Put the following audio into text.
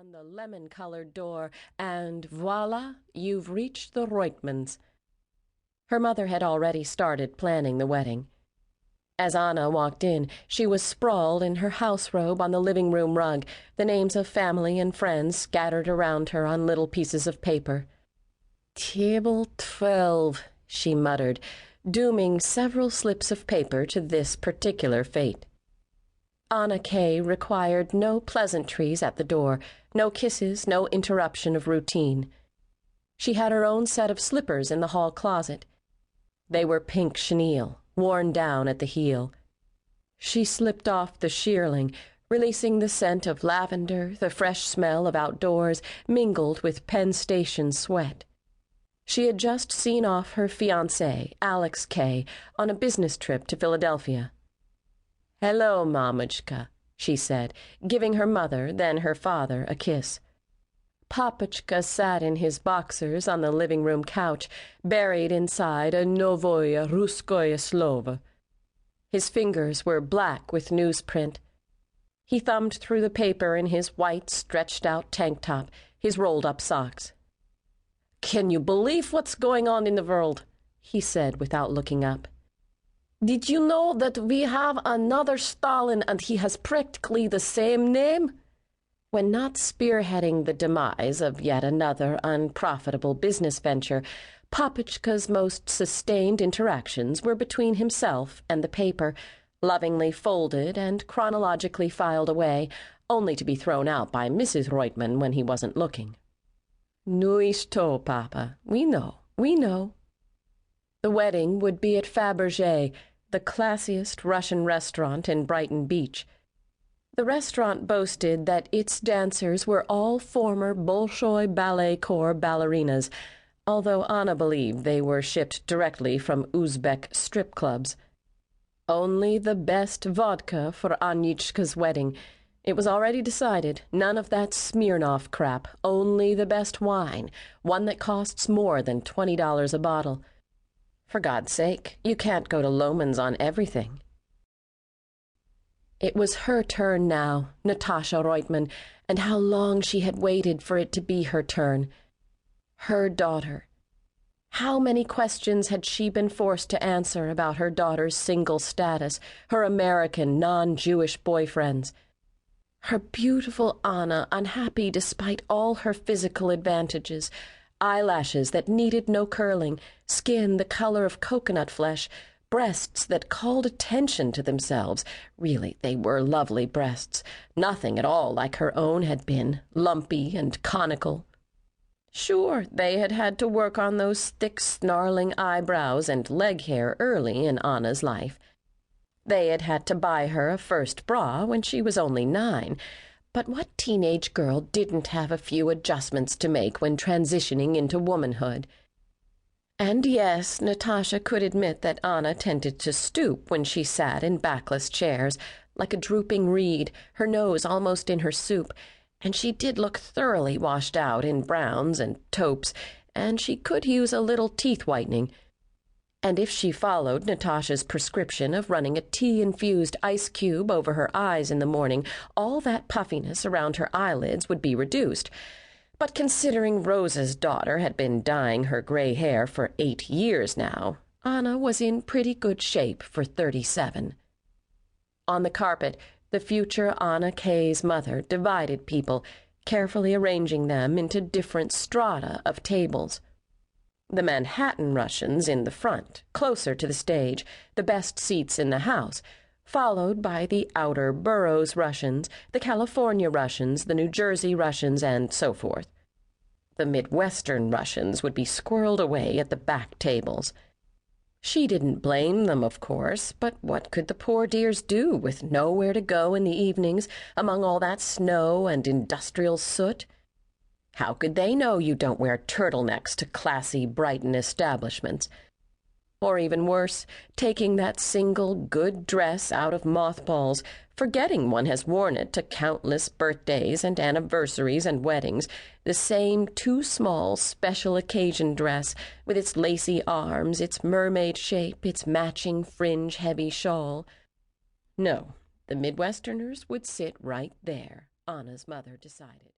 on the lemon-colored door, and voila, you've reached the Reutmans. Her mother had already started planning the wedding. As Anna walked in, she was sprawled in her house robe on the living room rug, the names of family and friends scattered around her on little pieces of paper. "Table 12, she muttered, dooming several slips of paper to this particular fate. Anna K. required no pleasantries at the door, no kisses, no interruption of routine. She had her own set of slippers in the hall closet. They were pink chenille, worn down at the heel. She slipped off the shearling, releasing the scent of lavender, the fresh smell of outdoors, mingled with Penn Station sweat. She had just seen off her fiancé, Alex K., on a business trip to Philadelphia. "Hello, Mamuchka," she said, giving her mother, then her father, a kiss. Papachka sat in his boxers on the living room couch, buried inside a Novoye Ruskoye Slovo. His fingers were black with newsprint. He thumbed through the paper in his white, stretched-out tank top, his rolled-up socks. "Can you believe what's going on in the world?" he said without looking up. "Did you know that we have another Stalin and he has practically the same name?" When not spearheading the demise of yet another unprofitable business venture, Papachka's most sustained interactions were between himself and the paper, lovingly folded and chronologically filed away, only to be thrown out by Mrs. Reutman when he wasn't looking. "Nu ish to, Papa. We know. The wedding would be at Fabergé, the classiest Russian restaurant in Brighton Beach. The restaurant boasted that its dancers were all former Bolshoi Ballet Corps ballerinas, although Anna believed they were shipped directly from Uzbek strip clubs. Only the best vodka for Anichka's wedding. It was already decided, none of that Smirnoff crap, only the best wine, one that costs more than $20 a bottle. For God's sake, you can't go to Lohman's on everything. It was her turn now, Natasha Reutman, and how long she had waited for it to be her turn. Her daughter. How many questions had she been forced to answer about her daughter's single status, her American, non-Jewish boyfriends? Her beautiful Anna, unhappy despite all her physical advantages, eyelashes that needed no curling, skin the color of coconut flesh, breasts that called attention to themselves. Really, they were lovely breasts, nothing at all like her own had been, lumpy and conical. Sure, they had had to work on those thick, snarling eyebrows and leg hair early in Anna's life. They had had to buy her a first bra when she was only 9, but what teenage girl didn't have a few adjustments to make when transitioning into womanhood? And yes, Natasha could admit that Anna tended to stoop when she sat in backless chairs, like a drooping reed, her nose almost in her soup, and she did look thoroughly washed out in browns and taupes, and she could use a little teeth whitening. And if she followed Natasha's prescription of running a tea-infused ice cube over her eyes in the morning, all that puffiness around her eyelids would be reduced. But considering Rosa's daughter had been dyeing her gray hair for 8 years now, Anna was in pretty good shape for 37. On the carpet, the future Anna K.'s mother divided people, carefully arranging them into different strata of tables. The Manhattan Russians in the front, closer to the stage, the best seats in the house, followed by the outer boroughs Russians, the California Russians, the New Jersey Russians, and so forth. The Midwestern Russians would be squirreled away at the back tables. She didn't blame them, of course, but what could the poor dears do with nowhere to go in the evenings among all that snow and industrial soot? How could they know you don't wear turtlenecks to classy Brighton establishments? Or even worse, taking that single good dress out of mothballs, forgetting one has worn it to countless birthdays and anniversaries and weddings, the same too small special occasion dress, with its lacy arms, its mermaid shape, its matching fringe-heavy shawl. No, the Midwesterners would sit right there, Anna's mother decided.